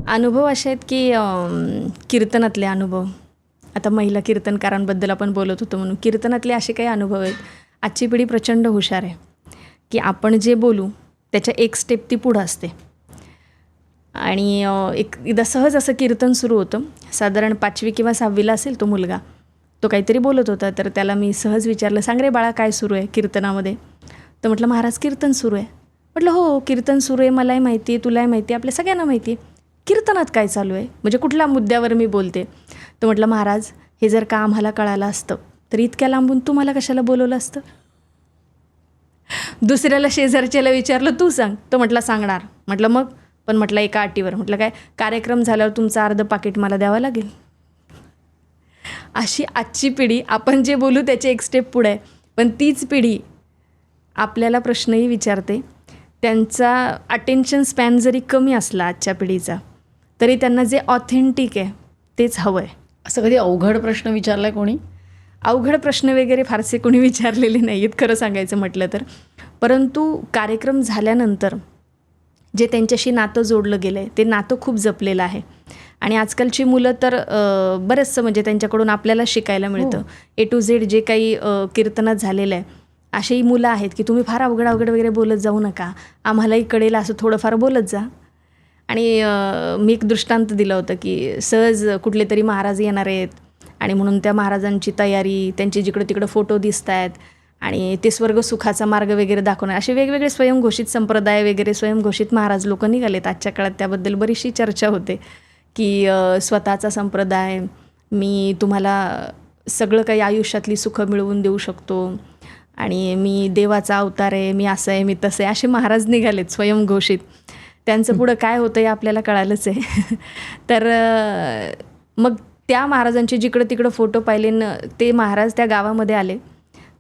अनुभव असे आहेत की कीर्तनातले अनुभव. आता महिला कीर्तनकारांबद्दल आपण बोलत होतो म्हणून कीर्तनातले असे काही अनुभव आहेत. आजची पिढी प्रचंड हुशार आहे की आपण जे बोलू त्याच्या एक स्टेप ती पुढं असते. आणि एकदा सहज असं कीर्तन सुरू होतं. साधारण 5वी किंवा 6वीला असेल तो मुलगा. तो काहीतरी बोलत होता, तर त्याला मी सहज विचारलं, सांग रे बाळा काय सुरू आहे कीर्तनामध्ये. तर म्हटलं महाराज कीर्तन सुरू आहे. म्हटलं हो कीर्तन सुरू आहे, मलाही माहिती आहे, तुलाही माहिती आहे, आपल्या सगळ्यांना माहिती आहे. कीर्तनात काय चालू आहे, म्हणजे कुठल्या मुद्द्यावर मी बोलते. तर म्हटलं महाराज हे जर का आम्हाला कळालं असतं तर इतक्या लांबून तू मला कशाला बोलवलं असतं. दुसऱ्याला शेजारच्याला विचारलं तू सांग, तो म्हटला सांगणार. म्हटलं मग, पण म्हटलं एका अटीवर. म्हटलं काय, कार्यक्रम झाल्यावर तुमचं अर्ध पाकिट मला द्यावं लागेल. अशी आजची पिढी, आपण जे बोलू त्याचे एक स्टेप पुढे आहे. पण तीच पिढी आपल्याला प्रश्नही विचारते. त्यांचा अटेन्शन स्पॅन जरी कमी असला आजच्या पिढीचा, तरी त्यांना जे ऑथेंटिक आहे तेच हवं आहे. असं कधी अवघड प्रश्न विचारला आहे कोणी? अवघड प्रश्न वगैरे फारसे कोणी विचारलेले नाही आहेत खरं सांगायचं म्हटलं तर. परंतु कार्यक्रम झाल्यानंतर जे त्यांच्याशी नातं जोडलं गेलं आहे ते नातं खूप जपलेलं आहे. आणि आजकालची मुलं तर बरंचसं म्हणजे त्यांच्याकडून आपल्याला शिकायला मिळतं. A to Z जे काही कीर्तनात झालेलं आहे, असेही मुलं आहेत की तुम्ही फार अवघड वगैरे बोलत जाऊ नका, आम्हालाही कळेल असं थोडंफार बोलत जा. आणि मी एक दृष्टांत दिलं होतं की सहज कुठले तरी महाराज येणार आहेत आणि म्हणून त्या महाराजांची तयारी, त्यांचे जिकडं तिकडं फोटो दिसत आहेत आणि ते स्वर्ग सुखाचा मार्ग वगैरे दाखवणार, असे वेगवेगळे स्वयंघोषित संप्रदाय वगैरे स्वयंघोषित महाराज लोक निघालेत. आजच्या काळात त्याबद्दल बरीचशी चर्चा होते की स्वतःचा संप्रदाय, मी तुम्हाला सगळं काही आयुष्यातली सुखं मिळवून देऊ शकतो आणि मी देवाचा अवतार आहे, मी असं आहे, मी तसं आहे, असे महाराज निघालेत स्वयंघोषित. त्यांचं पुढं काय होतं हे आपल्याला कळालंच आहे. तर मग त्या महाराजांचे जिकडं तिकडं फोटो पाहिले न ते महाराज त्या गावामध्ये आले.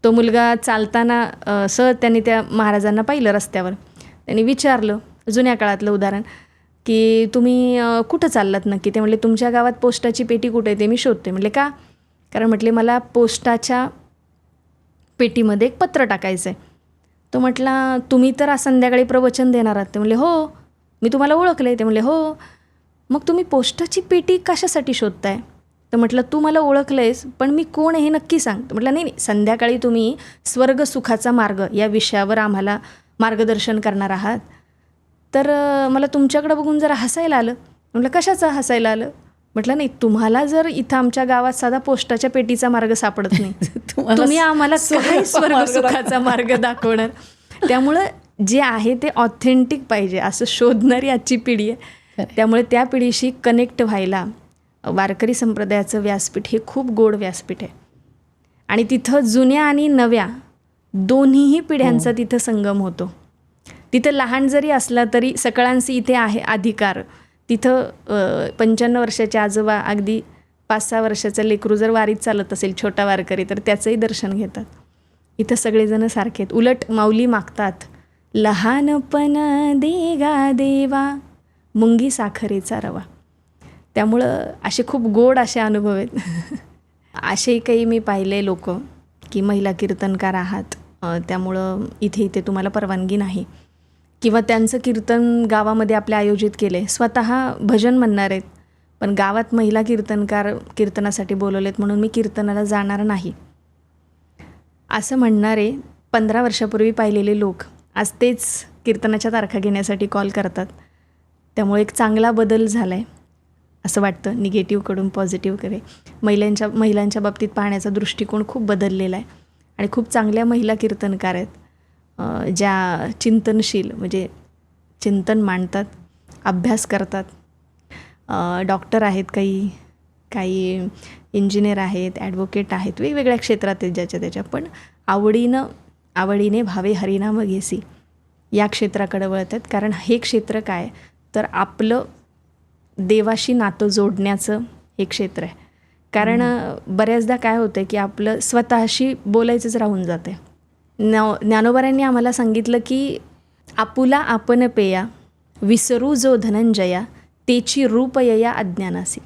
तो मुलगा चालताना सहज त्यांनी त्या महाराजांना पाहिलं रस्त्यावर. त्यांनी विचारलं, जुन्या काळातलं उदाहरण, की तुम्ही कुठं चाललात नक्की. ते म्हटले तुमच्या गावात पोस्टाची पेटी कुठे आहे ते मी शोधते. म्हटले का? कारण म्हटले मला पोस्टाच्या पेटीमध्ये एक पत्र टाकायचं आहे. तो म्हटला तुम्ही तर आज संध्याकाळी प्रवचन देणार आहात. ते म्हणले हो, मी तुम्हाला ओळखलं आहे. ते म्हणले हो, मग तुम्ही पोस्टाची पेटी कशासाठी शोधताय. तर म्हटलं तू मला ओळखलं आहेस, पण मी कोण आहे हे नक्की सांग. तर म्हटलं नाही, संध्याकाळी तुम्ही स्वर्ग सुखाचा मार्ग या विषयावर आम्हाला मार्गदर्शन करणार आहात. तर मला तुमच्याकडं बघून जरा हसायला आलं. म्हटलं कशाचं हसायला आलं. म्हटलं नाही, तुम्हाला जर इथं आमच्या गावात साधा पोस्टाच्या पेटीचा मार्ग सापडत नाही, तुम्ही आम्हाला काय स्वर्ग सुखाचा मार्ग दाखवणार. त्यामुळं जे आहे ते ऑथेंटिक पाहिजे असं शोधणारी आजची पिढी आहे. त्यामुळे त्या पिढीशी कनेक्ट व्हायला वारकरी संप्रदायाचं व्यासपीठ हे खूप गोड व्यासपीठ आहे. आणि तिथं जुन्या आणि नव्या दोन्हीही पिढ्यांचा तिथं संगम होतो. तिथं लहान जरी असला तरी सकळांशी इथे आहे अधिकार. तिथं 55 वर्षाचे आजोबा, अगदी 5-6 वर्षाचं लेकरू जर वारीत चालत असेल छोटा वारकरी, तर त्याचंही दर्शन घेतात. इथं सगळेजण सारखे आहेत. उलट माऊली मागतात, लहानपण देगा देवा मुंगी साखरेचा रवा. त्यामुळं असे खूप गोड असे अनुभव आहेत. असेही काही मी पाहिले लोक की महिला कीर्तनकार आहात, त्यामुळं इथे तुम्हाला परवानगी नाही, किंवा त्यांचं कीर्तन गावामध्ये आपल्या आयोजित केले, स्वतः भजन म्हणणार आहेत पण गावात महिला कीर्तनकार कीर्तनासाठी बोलवलेत म्हणून मी कीर्तनाला जाणार नाही असं म्हणणारे 15 वर्षापूर्वी पाहिलेले लोक आज तेच कीर्तनाच्या तारखा घेण्यासाठी कॉल करतात. त्यामुळे एक चांगला बदल झाला आहे असं वाटतं. निगेटिव्हकडून पॉझिटिव्हकडे महिलांच्या बाबतीत पाहण्याचा दृष्टिकोन खूप बदललेला आहे आणि खूप चांगल्या महिला कीर्तनकार आहेत ज्या चिंतनशील, म्हणजे चिंतन मांडतात, अभ्यास करतात. डॉक्टर आहेत, काही इंजिनियर आहेत, ॲडव्होकेट आहेत, वेगवेगळ्या क्षेत्रात आहेत ज्याच्या त्याच्या, पण आवडीने भावे हरिनाम घेसी या क्षेत्राकडे वळत आहेत. कारण हे क्षेत्र काय तर आपलं देवाशी नातं जोडण्याचं हे क्षेत्र आहे. कारण बऱ्याचदा काय होतं की आपलं स्वतःशी बोलायचंच राहून जाते. ज्ञानोबारांनी आम्हाला सांगितलं की आपुला आपण पेया विसरू जो धनंजया तेची रूपयया अज्ञानासी.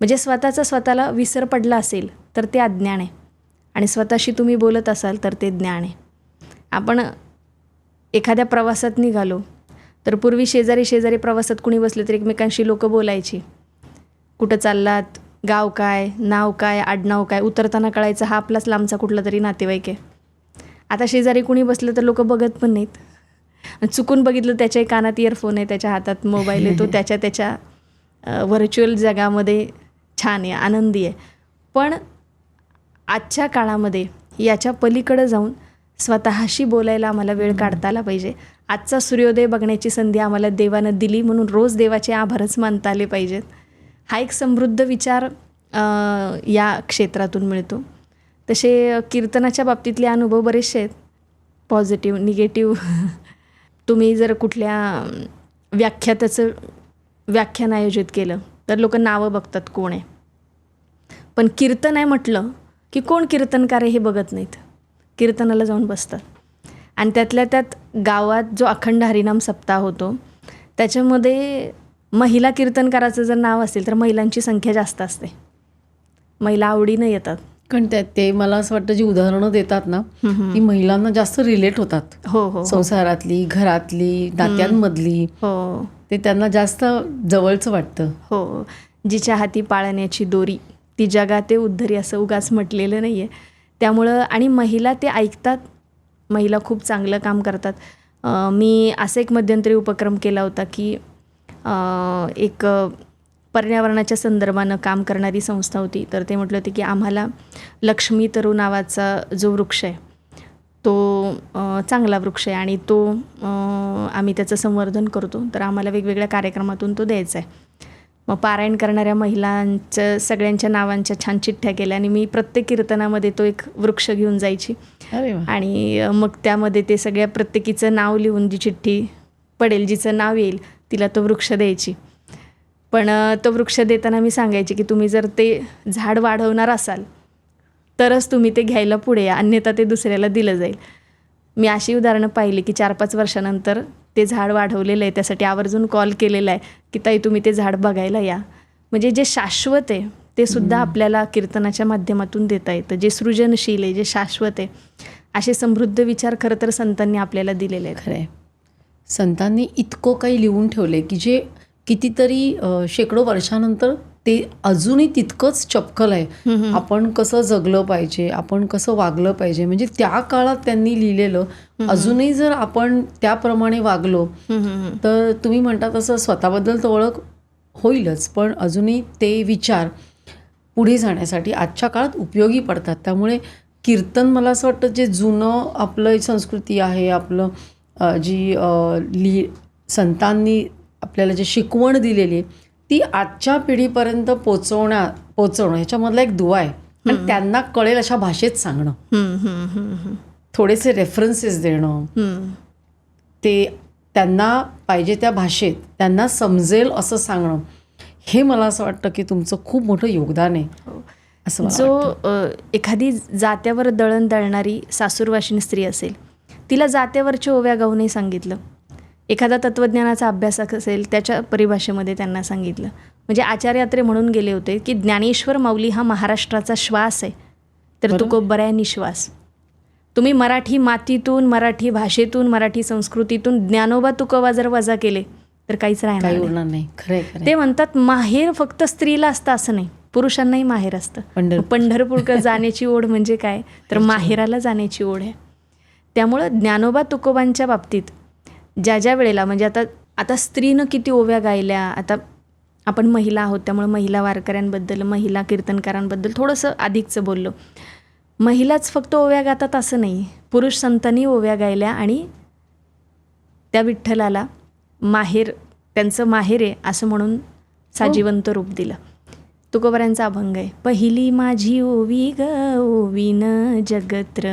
म्हणजे स्वतःला विसर पडला असेल तर ते अज्ञान आहे आणि स्वतःशी तुम्ही बोलत असाल तर ते ज्ञान आहे. आपण एखाद्या प्रवासात निघालो, तर पूर्वी शेजारी शेजारी प्रवासात कुणी बसले तर एकमेकांशी लोक बोलायची, कुठं चाललात, गाव काय, नाव काय, आडनाव काय, उतरताना कळायचं हा आपलाच लांबचा कुठला तरी नातेवाईक आहे. आता शेजारी कुणी बसलं तर लोक बघत पण नाहीत. चुकून बघितलं त्याच्याही कानात इयरफोन आहे, त्याच्या हातात मोबाईल आहे, तो त्याच्या व्हर्च्युअल जगामध्ये छान आहे, आनंदी आहे. पण आजच्या काळामध्ये याच्या पलीकडं जाऊन स्वतःशी बोलायला आम्हाला वेळ काढता आला पाहिजे. आजचा सूर्योदय बघण्याची संधी आम्हाला देवानं दिली म्हणून रोज देवाचे आभारच मानता आले पाहिजेत. हा एक समृद्ध विचार या क्षेत्रातून मिळतो. तसे कीर्तनाच्या बाबतीतले अनुभव बरेचसे आहेत, पॉझिटिव्ह, निगेटिव्ह. तुम्ही जर कुठल्या व्याख्याताचं व्याख्यान आयोजित केलं तर लोक नावं बघतात कोण आहे, पण कीर्तन आहे म्हटलं की कोण कीर्तनकार आहे हे बघत नाहीत, कीर्तनाला जाऊन बसतात. आणि त्यातल्या त्यात गावात जो अखंड हरिनाम सप्ताह होतो त्याच्यामध्ये महिला कीर्तनकाराचं जर नाव असेल तर महिलांची संख्या जास्त असते, महिला आवडीनं येतात. कारण ते मला असं वाटतं जी उदाहरणं देतात ना ती महिलांना जास्त रिलेट होतात. हो, संसारातली, घरातली, नात्यांमधली, हो, ते त्यांना जास्त जवळचं वाटतं. हो. जिच्या हाती पाळण्याची दोरी ती जगाते उद्धरी असं उगाच म्हटलेलं नाही आहे. त्यामुळं आणि महिला ते ऐकतात, महिला खूप चांगलं काम करतात. मी असं एक मध्यंतरी उपक्रम केला होता की एक पर्यावरणाच्या संदर्भानं काम करणारी संस्था होती, तर ते म्हटलं होते की आम्हाला लक्ष्मी तरू नावाचा जो वृक्ष आहे तो चांगला वृक्ष आहे आणि तो आम्ही त्याचं संवर्धन करतो, तर आम्हाला वेगवेगळ्या कार्यक्रमातून तो द्यायचा आहे. मग पारायण करणाऱ्या महिलांच्या सगळ्यांच्या नावांच्या छान चिठ्ठ्या केल्या आणि मी प्रत्येक कीर्तनामध्ये तो एक वृक्ष घेऊन जायची. अरे वा. आणि मग त्यामध्ये ते सगळ्या प्रत्येकीचं नाव लिहून जी चिठ्ठी पडेल, जिचं नाव येईल तिला तो वृक्ष द्यायची. पण तो वृक्ष देताना मी सांगायचे की तुम्ही जर ते झाड वाढवणार असाल तरच तुम्ही ते घ्यायला पुढे या, अन्यथा ते दुसऱ्याला दिलं जाईल. मी अशी उदाहरणं पाहिली की 4-5 वर्षानंतर ते झाड वाढवलेलं आहे, त्यासाठी आवर्जून कॉल केलेला आहे की ताई तुम्ही ते झाड बघायला या. म्हणजे जे शाश्वत आहे ते सुद्धा आपल्याला कीर्तनाच्या माध्यमातून देता येतं, जे सृजनशील आहे, जे शाश्वत आहे, असे समृद्ध विचार खरं तर संतांनी आपल्याला दिलेले आहेत. खरं आहे, संतांनी इतकं काही लिहून ठेवले की जे कितीतरी शेकडो वर्षानंतर ते अजूनही तितकंच चपखल आहे. आपण कसं जगलं पाहिजे, आपण कसं वागलं पाहिजे, म्हणजे त्या काळात त्यांनी लिहिलेलं अजूनही जर आपण त्याप्रमाणे वागलो तर तुम्ही म्हणता तसं स्वतःबद्दल तर ओळख होईलच, पण अजूनही ते विचार पुढे जाण्यासाठी आजच्या काळात उपयोगी पडतात. त्यामुळे कीर्तन मला असं वाटतं जे जुनं आपलं संस्कृती आहे, आपलं जी संतांनी आपल्याला जे शिकवण दिलेली आहे ती आजच्या पिढीपर्यंत पोचवणं ह्याच्यामधला एक दुवा आहे. आणि त्यांना कळेल अशा भाषेत सांगणं, थोडेसे रेफरन्सेस देणं, ते त्यांना पाहिजे त्या भाषेत त्यांना समजेल असं सांगणं, हे मला असं वाटतं की तुमचं खूप मोठं योगदान आहे असं मला वाटतं. एखादी जात्यावर दळण दळणारी सासूरवाशीण स्त्री असेल, तिला जात्यावरच्या ओव्या गाऊनही सांगितलं. एखादा तत्त्वज्ञानाचा अभ्यासक असेल, त्याच्या परिभाषेमध्ये त्यांना सांगितलं. म्हणजे आचार्य अत्रे म्हणून गेले होते की ज्ञानेश्वर माऊली हा महाराष्ट्राचा श्वास आहे, तर तुकोबराया निश्वास. तुम्ही मराठी मातीतून, मराठी भाषेतून, मराठी संस्कृतीतून ज्ञानोबा तुकोबा जर वजा केले तर काहीच राहणार नाही. ते म्हणतात माहेर फक्त स्त्रीला असतं असं नाही, पुरुषांनाही माहेर असतं. पंढरपूरकर जाण्याची ओढ म्हणजे काय, तर माहेराला जाण्याची ओढ आहे. त्यामुळं ज्ञानोबा तुकोबांच्या बाबतीत ज्या वेळेला म्हणजे आता स्त्रीनं किती ओव्या गायल्या. आता आपण महिला आहोत त्यामुळे महिला वारकऱ्यांबद्दल, महिला कीर्तनकारांबद्दल थोडंसं अधिकचं बोललो. महिलाच फक्त ओव्या गातात असं नाही, पुरुष संतांनी ओव्या गायल्या आणि त्या विठ्ठलाला माहेर, त्यांचं माहेर आहे असं म्हणून साजिवंत रूप दिलं. तुकोबऱ्यांचा अभंग आहे, पहिली माझी ओवी ग ओवीन जगत्र,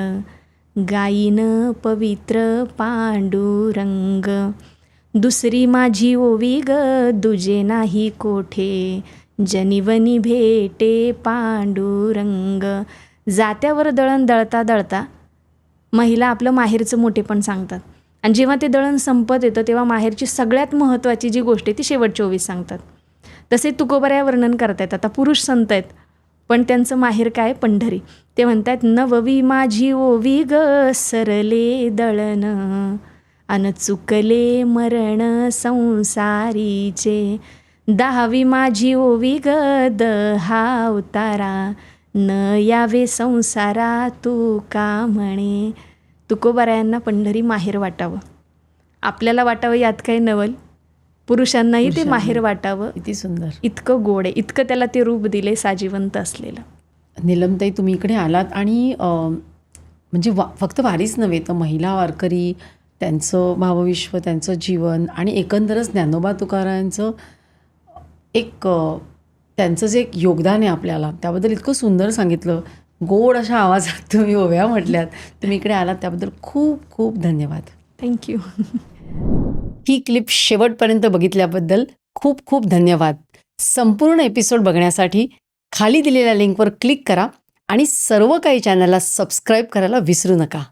गायीन पवित्र पांडुरंग, दुसरी माझी ओवी ग दुजे नाही कोठे, जनिवनी भेटे पांडुरंग. जात्यावर दळण दळता दळता महिला आपलं माहेरचं मोठेपण सांगतात आणि जेव्हा ते दळण संपत येतं तेव्हा माहेरची सगळ्यात महत्त्वाची जी गोष्ट आहे ती शेवटची ओवी सांगतात. तसे तुकोबऱ्या वर्णन करतायत. आता पुरुष संत आहेत पण त्यांचं माहेर काय, पंढरी. ते म्हणतात, नववी माझी ओवी ग सरले दळण, अन चुकले मरण संसारीचे. 10वी माझी ओवी गद हा अवतारा, न यावे संसारा तू का म्हणे. तुकोबारायांना पंढरी माहेर वाटावं. आपल्याला वाटावं यात काही नवल, पुरुषांनाही ते माहेर वाटावं. किती सुंदर. इतकं गोड आहे, इतकं त्याला ते रूप दिले साजिवंत असलेलं. नीलमताई, तुम्ही इकडे आलात आणि म्हणजे फक्त वारीच नव्हे तर महिला वारकरी, त्यांचं भावविश्व, त्यांचं जीवन आणि एकंदरच ज्ञानोबा तुकारायांचं एक त्यांचं जे एक योगदान आहे आपल्याला, त्याबद्दल इतकं सुंदर सांगितलं. गोड अशा आवाजात तुम्ही ओव्या म्हटल्यात. तुम्ही इकडे आलात त्याबद्दल खूप खूप धन्यवाद. थँक्यू. ही क्लिप शेवटपर्यंत बघितल्याबद्दल खूप खूप धन्यवाद. संपूर्ण एपिसोड बघण्यासाठी खाली दिलेल्या लिंकवर क्लिक करा आणि सर्व काही चॅनलला सबस्क्राईब करायला विसरू नका.